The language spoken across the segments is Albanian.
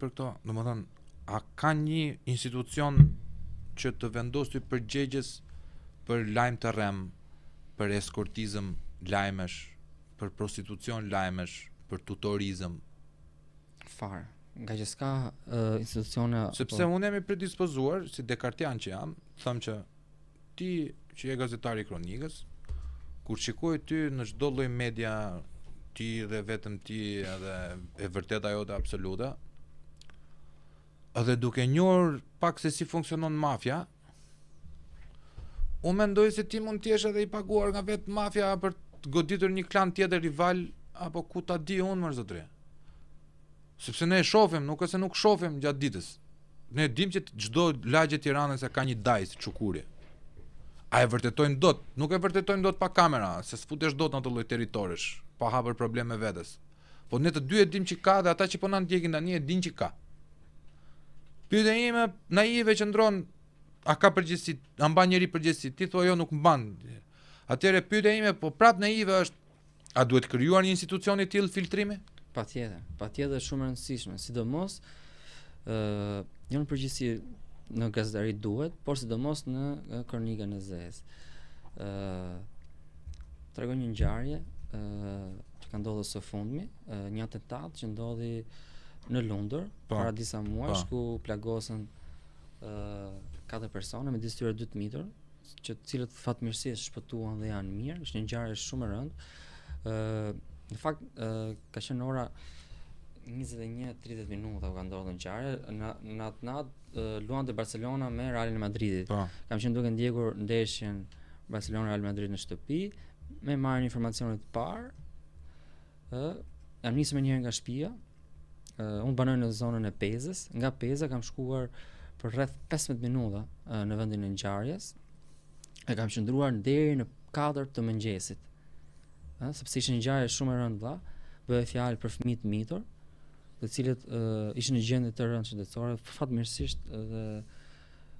për këto, domethënë, a ka një institucion që të vendosë ty përgjegjës për lajm të rrem, për eskortizëm lajmesh, për prostitucion lajmesh, për tutorizëm? Fare. Nga që s'ka institucione... Sepse unë jam i predispozuar, si dekartian që jam, them që ti që je gazetari i kronikës, kur shikoj ty në çdo lloj media, ti dhe vetëm ti edhe e vërteta jote absolute, edhe duke njohur pak se si funksionon mafja, unë mendoj se ti mund t'jesh edhe i paguar nga vetë mafja për të goditur një klan tjetër rival, apo ku ta di unë më zotëri. Sepse ne e shohim, nuk ose nuk shohim gjatë ditës. Ne dim që çdo lagje e Tiranës ka një dajs çukuri. A e vërtetojnë dot? Nuk e vërtetojnë dot pa kamera, se s'futesh dot në ato lloj territoresh, pa hapur probleme vetes. Po ne të dy e dim që ka, dhe ata që po na ndjekin tani e din që ka. Pyetja ime naive qëndron, a ka përgjegjësi, a mban njëri përgjegjësi? Ti thua jo, nuk mban. Atëherë pyetja ime, po prap naive është, a duhet krijuar një institucion i tillë filtrimi? Patjetër shumë e rëndësishme, sidomos jo në përgjithësi në gazetari duhet, por sidomos në kronikën e zezë. Tregon një ngjarje që ka ndodhur së fundmi, një atentat që ndodhi në Lundër para disa muajsh, ku plagosën 4 persona me distyre 2 të mitur, që të cilët fatmirësisht shpëtuan dhe janë mirë. Është një ngjarje shumë e rëndë. Në fakt ka qenë ora 21:30 minuta u ka ndodhur ngjarje. Në atë natë luante Barcelona me Realin e Madridit. Kam qenë duke ndjekur ndeshjen Barcelona Real Madrid në shtëpi, me marrë informacionet të parë. Jam nisur më njëherë nga shtëpia. Unë banoj në zonën e Pezës. Nga Peza kam shkuar për rreth 15 minuta në vendin e ngjarjes. E kam qëndruar deri në 4 të mëngjesit. Sepse ishte një ngjarje shumë e rëndë vlla, bëhej fjalë për fëmijë të mitur, të cilët ishin në gjendje të rëndë shëndetësore, fatmirësisht dhe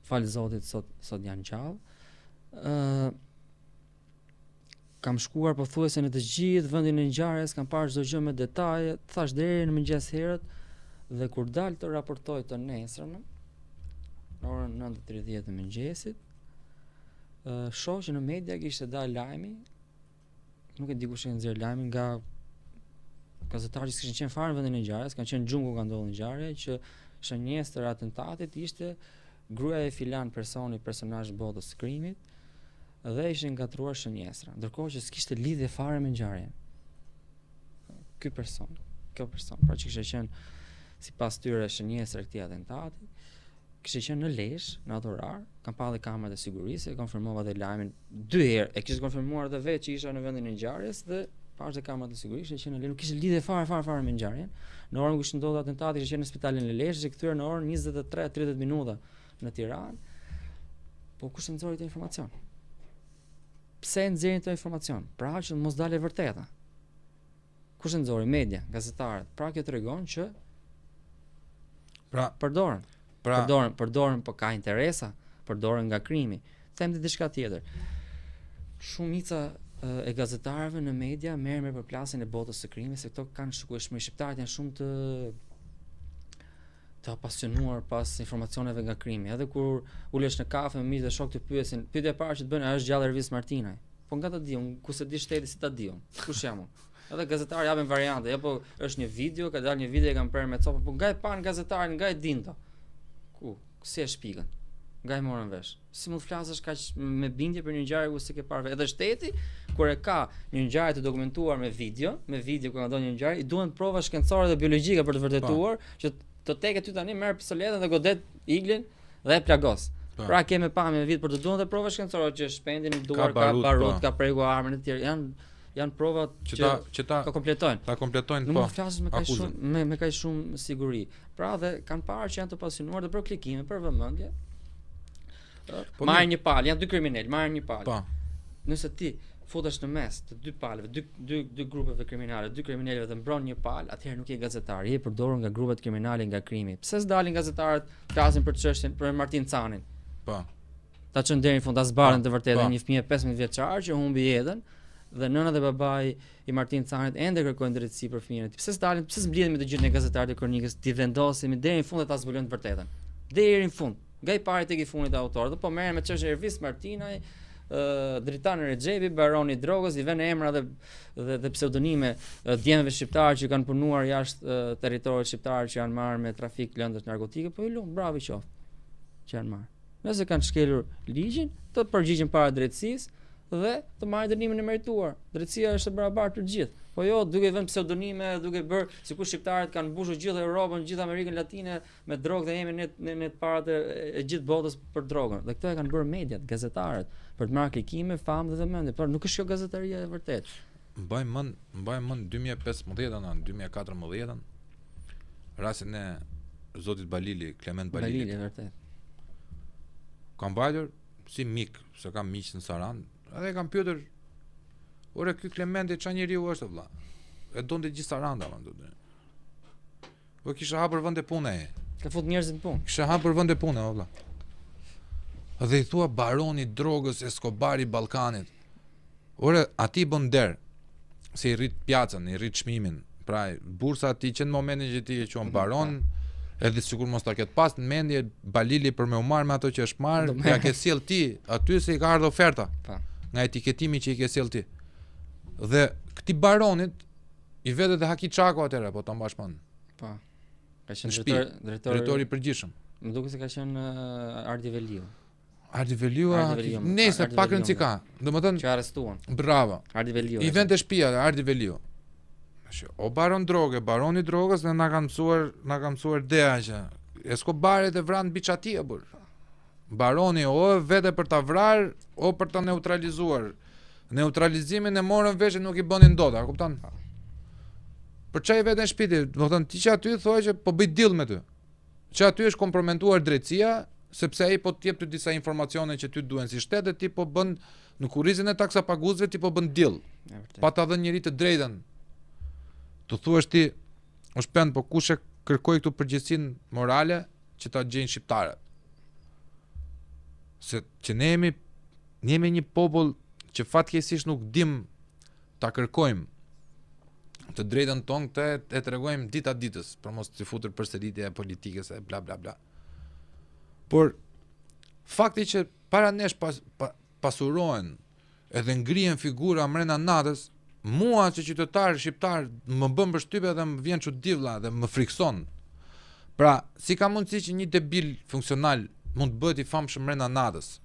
fal Zotit sot janë gjallë. Kam shkuar pothuajse në të gjithë vendin e ngjarjes, kam parë çdo gjë me detaje, thash deri në mëngjes herët, dhe kur dal të raportoj të nesërmë, në orën 9:30 të mëngjesit, shoh që në media kishte dalë lajmi. Nuk e di kush e nxjerr lajmin, nga gazetarët që kishin qenë fare në vendin e ngjarjes, kanë qenë gjungu ka ndodhur ngjarje, që shënjestër atentatit ishte gruaja e filan personazh botës së krimit, dhe ishin ngatruar shënjestra, ndërkohë që s'kishte lidhje fare me ngjarjen. Kjo person, pra që kishte qenë sipas tyre shënjestër këtij atentati, kishte qenë në Lezhë në atë orar, kam pa dhe kamerat e sigurisë, e konfirmova dhe lajmin 2 herë, e kishte konfirmuar edhe vetë që isha në vendin e ngjarjes, dhe pash dhe kamerat e sigurisë që në Lezhë, nuk kishte lidhje fare me ngjarjen. Në orën kur ndodhi atentati, ishte në spitalin e Lezhës, e kthyer në orën 23:30 minuta në Tiranë. Po kush nxori këtë informacion? Pse nxjerrin këtë informacion? Pra që mos dalë e vërteta. Kush nxori? Media, gazetarët. Pra kjo tregon që përdoren, po ka interesa, përdoren nga krimi. Them diçka tjetër. Shumica e gazetarëve në media merren me përplasjen e botës së krimit, se këto kanë shikueshmëri. Shqiptarët janë shumë të apasionuar pas informacioneve nga krimi. Edhe kur ulesh në kafe me miq dhe shok të pyesin, pyetja e parë që të bëjnë, a është gjallë Ervis Martinaj? Po nga ta di unë, ku se di shteti si ta di unë? Kush jam unë? Edhe gazetarë japin variante, ja po është një video, ka dalë një video e kanë prerë me copë, po nga e pan gazetarin, nga e dinto. Ku? Si e shpikën? Nga e morën vesh. Si mund të flasësh kaq me bindje për një ngjarje ku si ke parë? Edhe shteti kur e ka një ngjarje të dokumentuar me video ku ka ndodhur një ngjarje, i duhen prova shkencore dhe biologjike për të vërtetuar që të teket ty tani merr pistoletën dhe godet iglin dhe e plagos. Pra kemi pamje vit për të duhen dhe prova shkencore që shpendin në duar ka barut, ka prekur armën e tjerë. Janë prova që ta kompletojnë. Nuk mund të flasësh me kaq shumë siguri. Pra dhe kanë parë që janë të pasionuar dhe për klikime, për vëmendje. Marrin një palë, janë 2 kriminal, marrin një palë. Nëse ti futesh në mes të 2 palëve, 2 grupeve kriminale, 2 kriminalëve dhe mbron një palë, atëherë nuk je gazetar, je përdorur nga grupet kriminale nga krimi. Pse s'dalin gazetarët flasin për çështjen për Martin Canin? Ta çon deri në fund, ta zbardhen të vërtetë një fëmijë 15 vjeçar që humbi jetën dhe nëna dhe babai i Martin Canit ende kërkojnë drejtësi për fëmijën e tij. Pse s'dalin, pse s'mblidhen me të gjithë ne gazetarët e kronikës, ti vendosemi deri në fund dhe ta zbulojnë të vërtetën. Deri në fund. Nga i pari tek i fundit autorët, po merren me çështën e Ervis Martinaj, Dritani Rexhepi, baroni i drogës, i vënë emra dhe pseudonime djemve shqiptarë që kanë punuar jashtë territorit shqiptar që janë marrë me trafik lëndësh narkotike, po i lum, bravo qoftë që janë marrë. Nëse kanë shkelur ligjin, të përgjigjen para drejtësisë dhe të marrin dënimin e merituar. Drejtësia është e barabartë për të gjithë. Po jo, duke vënë pseudonime, duke bërë sikur shqiptarët kanë mbushur gjithë Europën, gjithë Amerikën Latine me drogë dhe jemi ne të parat e gjithë botës për drogën. Dhe këto e kanë bërë mediat, gazetarët, për të marrë klikime, famë dhe vëmendje. Por nuk është kjo gazetaria e vërtetë. Mbaj mend 2015-ën, 2014-ën, rastin e zotit Balili, Klement Balili. Balili vërtet. Kam vajtur si mik, se kam miq në Saran, edhe kam pyetur, ore ky Klementi ç'a njeriu është vëlla? E donte gjithë Saranda thonë. Po kisha hapur vende pune. Ka fut njerëz në punë. Kisha hapur vende pune vëlla. Dhe i thua baroni drogës Escobar i Ballkanit. Ore aty bën der. Se i rrit pjacën, i rrit çmimin. Pra bursa aty që në momentin që ti e quan baron, edhe sikur mos ta ketë pas në mendje Balili për me u marr me ato që është marr, ja ke sjell ti, aty se i ka ardhur oferta. Pa. Nga etiketimi që i ke sjell ti. Dhe këtij baronit i vetë edhe Haki Çako atëherë, po ta mbash mend. Po. Ka qenë drejtori i përgjithshëm. Më duket se ka qenë Ardi Veliu. Ardi Veliu, nëse pak rëndësi ka. Domethënë që arrestuan. Bravo. Ardi Veliu. I vend të shtëpia Ardi Veliu. O baron droge, baroni drogës dhe na ka mësuar dea që Escobarit e vran mbi çatia bur. Baroni o vete për ta vrar o për ta neutralizuar. Neutralizimin e morën vesh nuk i bënin dot, a kupton? Për çaj veten shtëpi, do të thonë ti që aty thua që po bëj deal me ty. Që aty është kompromentuar drejtësia, sepse ai po të jep ty disa informacione që ty duhen si shtet dhe ti po bën në kurrizin e taksapaguzëve ti po bën deal. Pa ta dhënë njëri të drejtën. Tu thuash ti, o shpend, po kush e kërkoi këtu përgjegjësinë morale që ta gjejnë shqiptarët? Se që ne jemi një popull që fatkeqësisht nuk dim ta kërkojmë të drejtën tonë, këtë e tregojmë dita ditës, për mos të futur përsëritje e politikës e bla bla bla. Por fakti që para nesh pasurohen edhe ngrihen figura mrena natës, mua që qytetar shqiptar më bën përshtypje dhe më vjen çudi vlla dhe më frikson. Pra, si ka mundësi që një debil funksional mund të bëhet i famshëm mrena natës?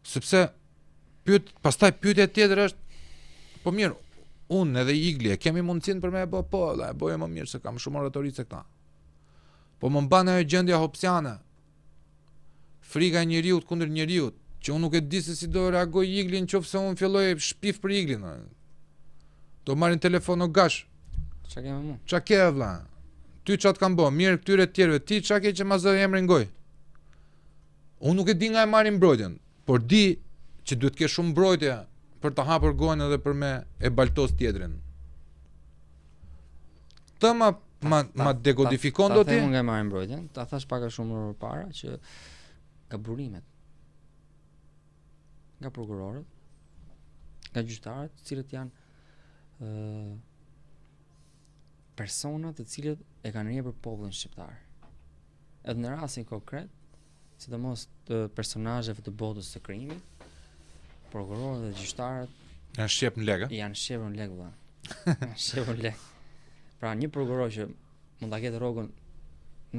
Sepse pastaj pyetja tjetër është, po mirë, unë edhe Igli e kemi mundësinë për me e bë, po, e bëje më mirë se kam shumë oratori se këta. Po më mban ajo gjendja hopsiane. Frika e njeriut kundër njeriut, që unë nuk e di se si do reagoj Igli nëse unë filloj shpif për Iglin. Do marrin telefon o gash. Ç'a kemë mua? Ç'a ke vlla? Ty ç'a të kam bë? Mirë këtyre të tjerëve, ti ç'a ke që ma zë emrin goj? Unë nuk e di nga e marrin mbrojtjen, por di që duhet të kesh shumë mbrojtje për të hapur gojën edhe për me e baltos tjetrin. Të ma dekodifikon do ti? Ta them nga e marrin mbrojtjen, ta thash pak a shumë më parë që nga burimet nga prokurorët, nga gjyqtarët, të cilët janë persona të cilët e kanë rrjedhur popullin shqiptar. Edhe në rastin konkret, sidomos të personazheve të botës së krimit, prokurorët dhe gjyqtarët janë shqep në lekë. Janë shqepur në lekë valla. Janë shqepur në lekë. Pra një prokuror që mund ta ketë rrogën,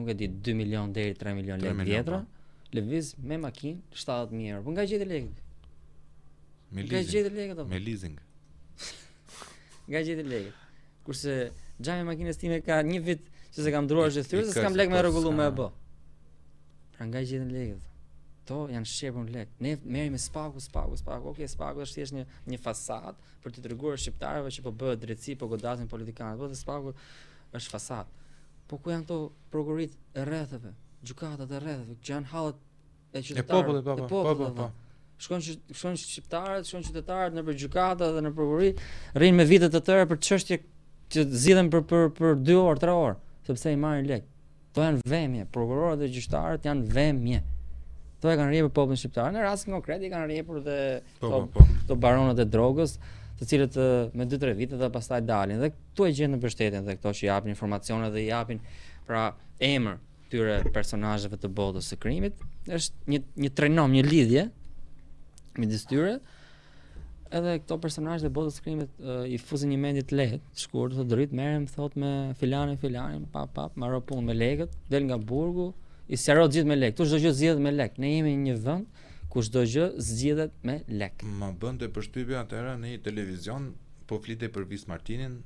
nuk e di, 2 milion deri 3 milion lekë vjetra, lëviz me makinë 70.000 euro. Po nga gjetë lekë? Me leasing. Nga gjetë lekë. Kurse xhami makinës time ka një vit që se kam ndruar zhythyrë, se s'kam lekë me rregulluar me bë. Pra nga gjetën lekë. To janë shqepur në lekë. Ne merrim me spaku. Okej, spaku është thjesht një fasadë për të treguar shqiptarëve që po bëhet drejtësi, po godasin politikanët. Po te spaku është fasadë. Po ku janë këto prokurit e rrethave, gjykatat e rrethave, që janë hallet e qytetarëve, po. Shkojnë shqiptarët, shkojnë qytetarët nëpër gjykata dhe në prokuri, rrinë me vite të tëra për çështje që zgjidhen për 2 orë, 3 orë, sepse i marrin lekë. To janë vëmje, prokurorët dhe gjyqtarët janë vëmje. Kto e kanë rrjepur popullin shqiptar. Në rastin konkret i kanë rrjepur dhe Po. këto baronët e drogës, të cilët me 2-3 vite dhe pastaj dalin. Dhe këtu e gjen në mbështetjen dhe këto që japin informacione dhe japin pra emër këtyre personazheve të botës së krimit. Është një trenom, një lidhje midis tyre. Edhe këto personazhe të botës së krimit i fuzin një mendje të lehtë, të shkurtër, të dritë, merrem thot me filanin, pap, marrë punë me lekët, del nga burgu, i sqaroj gjithë me lekë. Ktu çdo gjë zgjedhet me lekë. Ne jemi në një vend ku çdo gjë zgjidhet me lekë. Më bënte përshtypje atëherë në një televizion po flitej për Vis Martinin.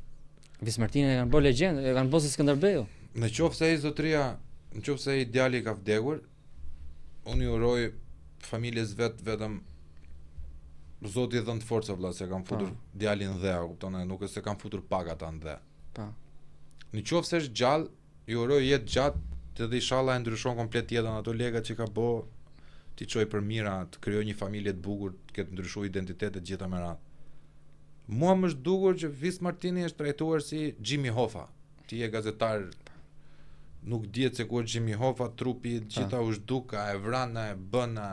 Vis Martinin e kanë bërë legjendë, e kanë bërë si Skënderbeu. Në qoftë se ai zotëria, në qoftë se ai djali ka vdekur, unë i uroj familjes vetëm Zoti i dhënë forca vëlla se kanë futur djalin dhe, kupton, nuk është se kanë futur pak ata në dhe. Po. Në qoftë se është gjallë, i uroj jetë gjatë, edhe inshallah e ndryshon komplet jetën, ato legat që ka bë, ti çoj për mira, të krijoj një familje të bukur, të ketë ndryshuar identitetet gjitha me radhë. Mua më është dukur që Vis Martini është trajtuar si Jimmy Hoffa. Ti je gazetar, nuk dihet se ku është Jimmy Hoffa, trupi gjitha u zhduka, e vrana, e bëna,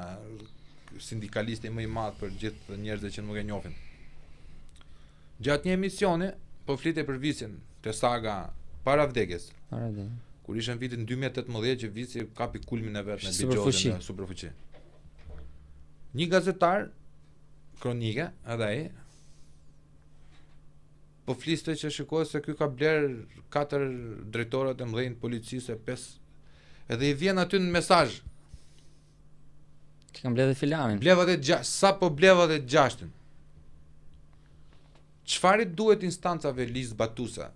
sindikalisti më i madh për gjithë njerëzit që nuk e njohin. Gjatë një emisioni po flitej për Visin, te saga para vdekjes. Kur ishte në vitin 2018 që Visi kapi kulmin e vet me Bigjozën në Superfuqi. Një gazetar kronike, edhe ai po fliste që shikoj se ky ka bler 4 drejtorët e mëdhenj të policisë, 5, edhe i vjen aty në mesazh. Që kam bledhe filanin. Bleva dhe 6, sa po bleva dhe 6-ën. Çfarë duhet instancave ligjzbatuese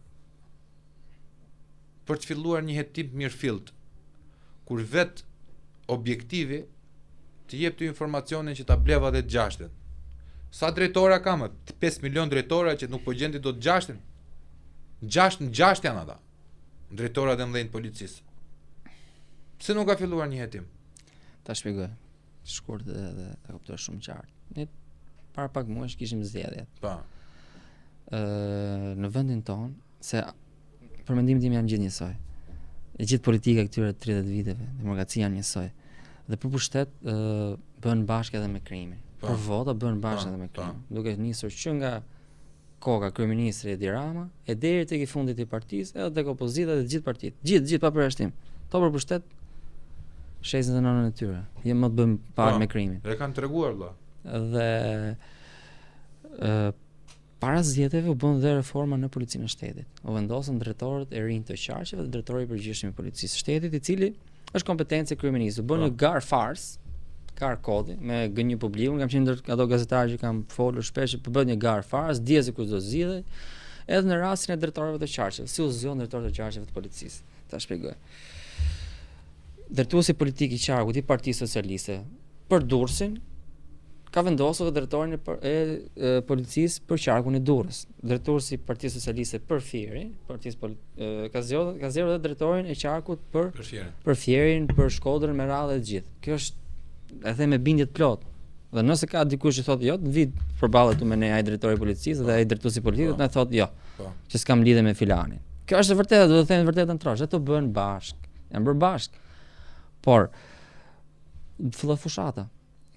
për të filluar një hetim mirëfillt, kur vet objektivi të jep ty informacionin që ta bleva dhe 6-ën. Sa drejtora ka më? 5 milion drejtora që nuk po gjendi dot 6-ën. 6 janë ata. Drejtorat e mëdhenj të policisë. Pse nuk ka filluar një hetim? Ta shpjegoj. Shkurt dhe e kuptoj shumë qartë. Ne para pak muajsh kishim zgjedhjet. Po. Në vendin ton, se për mendimin tim janë gjithë njësoj. E gjithë politika këtyre 30 viteve, demokracia janë njësoj. Dhe për pushtet bën bashkë edhe me krimin. Për vota bën bashkë edhe me krimin. Duke nisur që nga koka kryeministri Edi Rama, e deri tek i fundit i partisë, edhe tek opozita dhe të gjithë partitë. Gjithë pa përjashtim. To për pushtet shesin dhe nënën e tyre. Jem më të bëjmë parë me krimin. E kanë treguar vëlla. Dhe para zgjedhjeve u bën dhe reforma në policinë e shtetit. U vendosën drejtorët e rinj të qarqeve dhe drejtori i përgjithshëm i policisë së shtetit, i cili është kompetencë e kryeministit. U bën një gar fars, gar kodi me gënjë publiku. Kam qenë ndër ato gazetarë që kanë folur shpesh që bëhet një gar fars, dihet se kush do zgjidhej, edhe në rastin e drejtorëve të qarqeve, si u zgjon drejtorët e qarqeve të policisë. Ta shpjegoj. Drejtuesi politik i qarkut i Partisë Socialiste për Durrësin ka vendosur dhe drejtorin e policisë për qarkun e Durrës. Drejtuesi i Partisë Socialiste për Fierin, ka zgjedhur dhe drejtorin e qarkut për Fierin, për Shkodrën, me radhë të gjithë. Kjo është e them me bindje të plot. Dhe nëse ka dikush që thotë jo, në vit përballet tu me ne ai drejtori i policisë dhe ai drejtuesi politik na thotë jo. Që s'kam lidhje me filanin. Kjo është e vërtetë, do të them vërtetën trosh, ato bëhen bashk. Janë bërë bashk. Por filloi fushata.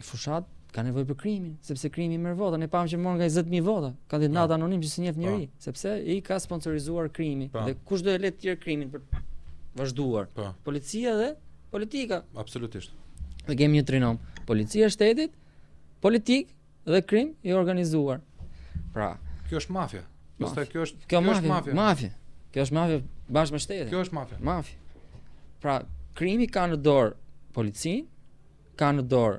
Fushat ka nevojë për krimin, sepse krimi merr vota. Ne pam që morën nga 20.000 vota, kandidat anonim që s'e njeh njëri, sepse i ka sponsorizuar krimi. Dhe kush do e le të tjerë krimin për vazhduar? Policia dhe politika. Absolutisht. Ne kemi një trinom, policia e shtetit, politik dhe krim i organizuar. Pra, kjo është mafia. Pastaj kjo është mafia. Kjo është mafia bashkë me shtetin. Kjo është mafia. Mafia. Pra, krimi ka në dorë policinë, ka në dorë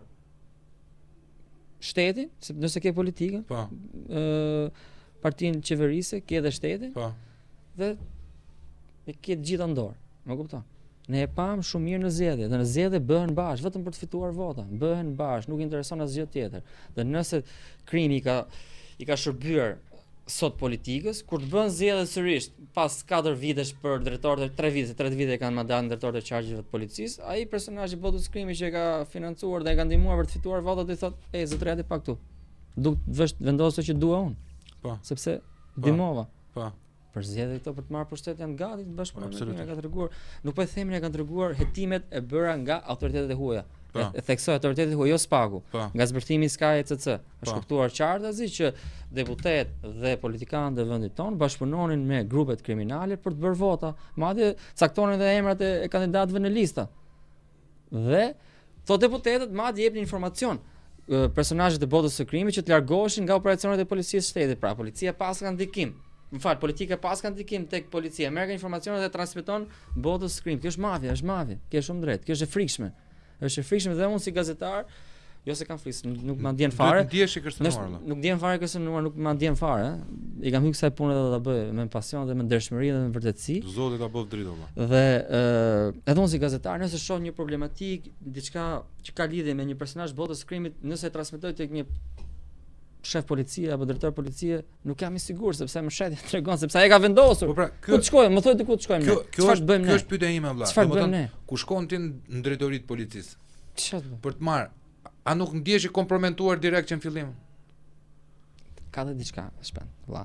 shtetin, se nëse ke politikën, partinë qeverise, ke edhe shtetin, dhe e ke të gjitha në dorë. Më kupton? Ne e pam shumë mirë në zgjedhje, dhe në zgjedhje bëhen bashkë vetëm për të fituar vota, bëhen bashkë, nuk intereson asgjë tjetër. Dhe nëse krimi i ka shërbyer sot politikës, kur të bën zgjedhje sërish pas 4 vitesh për drejtorët, 3 vite kanë mandat drejtorët e qarqeve të policisë, ai personazhi i botës krimit që e ka financuar dhe e ka ndihmuar për të fituar votat i thotë, "Ej, zotëria ti pak tu. Duk vendosë që dua unë." Po. Sepse ndihmova. Po. Për zgjedhje këto për të marrë pushtet janë gati të bashkëpunojnë, ka treguar. Nuk po e themi ne kanë treguar hetimet e bëra nga autoritetet e huaja. E theksoi autoritetit ku jo Spaku. Nga zbërthimi i Sky ECC. Është kuptuar qartazi që deputet dhe politikanë të vendit tonë bashkëpunonin me grupet kriminale për të bërë vota, madje caktonin edhe emrat e kandidatëve në lista. Dhe to deputetët madje jepnin informacion personazhet e botës së krimit që të largoheshin nga operacionet e policisë shtetit. Pra policia pas ka ndikim. Politika pas ka ndikim tek policia, merr informacionet dhe transmeton botës së krimit. Kjo është mafia, Kjo është shumë drejt, kjo është e frikshme. Është e frikshme dhe unë si gazetar, jo se kam frikë, nuk ma ndjen fare. Nuk ndjen fare kërcënuar, nuk ma ndjen fare. I kam hyrë kësaj pune dhe ta bëj me pasion dhe me ndershmëri dhe me vërtetësi. Zoti ta bëv dritë valla. Dhe edhe unë si gazetar, nëse shoh një problematik, diçka që ka lidhje me një personazh botës së krimit, nëse e transmetoj tek një shef policie apo drejtor policie, nuk jam i sigurt sepse më shet tregon sepse ai ka vendosur. Po pra, ku të shkojmë? Më thuaj diku të shkojmë. Çfarë bëjmë ne? Kjo është pyetja ime vëlla. Çfarë bëjmë ne? Ku shkon ti në drejtoritë policisë? Çfarë bëjmë? Për të marr, a nuk ndjehesh i komprometuar direkt që në fillim? Ka dhe diçka, shpend, vëlla.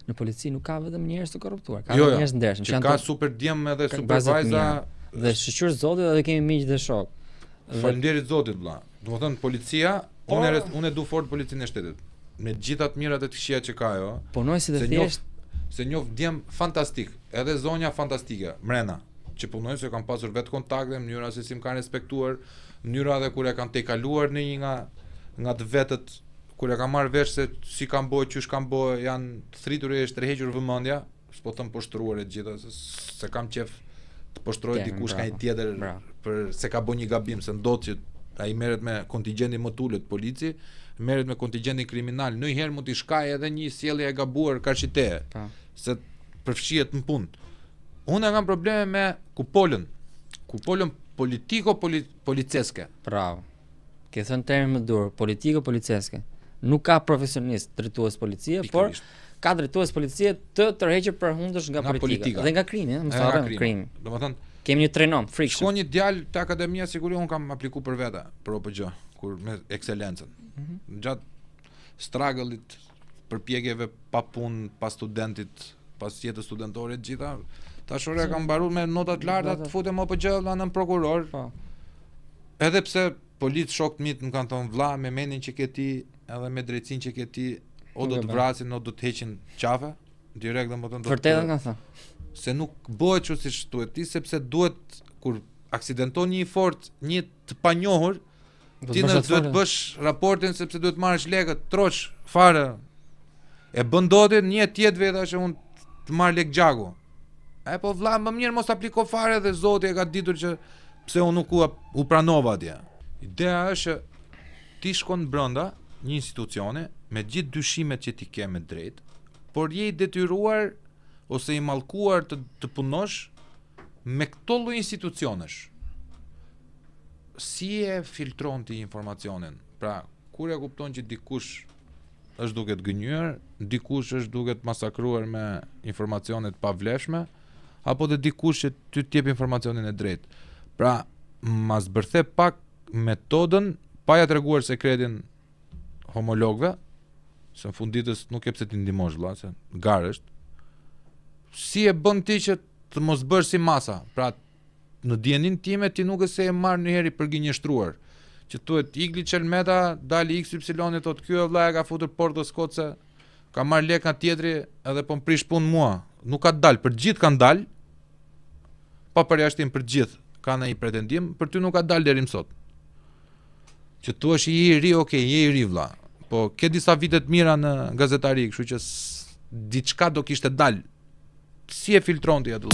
Në polici nuk ka vetëm njerëz të korruptuar, ka njerëz ndershëm. Që ka super djem edhe super vajza dhe shqyr Zotit edhe kemi miq dhe shok. Faleminderit Zotit vëlla. Domethënë policia, unë e du fort policinë e shtetit. Me gjitha të mirat e të këqija që ka ajo. Punoj si të thjesht. Se njoh djem fantastik, edhe zonja fantastike, mrena, që punojnë se kanë pasur vetë kontakte, mënyra se si më kanë respektuar, mënyra edhe kur e kanë tejkaluar në një nga të vetët, kur e kanë marrë vesh se si kanë bojë, qysh kanë bojë, janë thritur e shtërhequr vëmendja, s'po them poshtruar e gjitha, se kam qef të poshtroj dikush ka një tjetër për se ka bërë një gabim, se ndodh që ai merret me kontingjentin më të ulët polici, merret me kontingjentin kriminal, ndonjëherë mund t'i shkaj edhe një sjellje e gabuar karshite, se përfshihet në punë. Unë kam probleme me kupolën politiko-policeske. Bravo. Ke thënë termin më dur, politiko-policeske. Nuk ka profesionist drejtues policie, por ka drejtues policie të tërhequr përhundësh nga politika dhe nga krimi, krimi. Domethënë kemi një trenom, frikshëm. Shkon një djalë te akademia sigurisht un kam aplikuar për vete, për OPG, kur me ekselencën. Gjatë struggle-it, përpjekjeve pa punë, pa studentit, pas jetës studentore të gjitha, tash ora kam mbaruar me nota të larta të futem OPG nën prokuror. Po. Edhe pse polic shokët mit më kanë thonë vlla me mendin që ke ti, edhe me drejtsinë që ke ti, o do të vrasin, o do të heqin qafe, direkt domethënë. Vërtetën kanë thënë. Se nuk bëhet kështu siç duhet ti, sepse duhet kur aksidenton një fort, një të panjohur, ti duhet të bësh raportin sepse duhet marrësh lekët, troç fare. E bën doti një tjetër vetë që unë të marr lek gjaku. Po vlla, më mirë mos apliko fare dhe Zoti e ka ditur që pse unë nuk u pranova atje. Ideja është ti shkon brenda një institucioni me gjithë dyshimet që ti ke me drejt, por je i detyruar ose i mallkuar të punosh me këto lloj institucionesh. Si e filtron ti informacionin? Pra, kur e kupton që dikush është duke të gënjur, dikush është duke të masakruar me informacione të pavlefshme, apo dhe dikush që ty të jep informacionin e drejtë. Pra, ma zbërthe pak metodën, pa ja treguar sekretin homologëve, se në funditës nuk e pse ti ndihmosh vëlla, se garë është. Si e bën ti që të mos bësh si masa? Pra, në djenin time ti nuk e se e marr një herë i përgjinjështruar. Që thuhet Igli Çelmeta, dali XY thot ky vëlla e ka futur portës kocë, ka marr lek nga tjetri edhe po mprish punë mua. Nuk ka dal, për gjithë kanë dal. Pa përjashtim për gjithë kanë ai pretendim, për ty nuk ka dal deri më sot. Që thuash je i ri, okay, je i ri vëlla. Po ke disa vite të mira në gazetari, kështu që diçka do kishte dal. Si e filtron ti atë?